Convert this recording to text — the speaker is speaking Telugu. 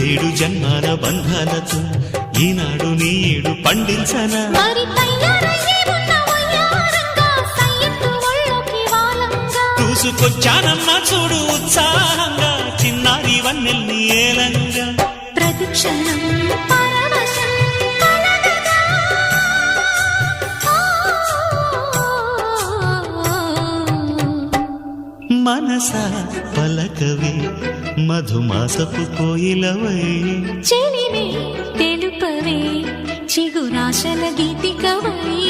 ఏడు జన్మాల బంధాలతో ఈనాడు నీడు పండించనా చూసుకొచ్చానమ్మా చూడు ఉత్సాహంగా చిన్నారి వన్నెల్ని ఏలంగా ప్రతిక్షణం మనసా పలకవే మధుమాసపు కోయిలవై చెలివే తెలుపవే చిగురాశల గీతికవై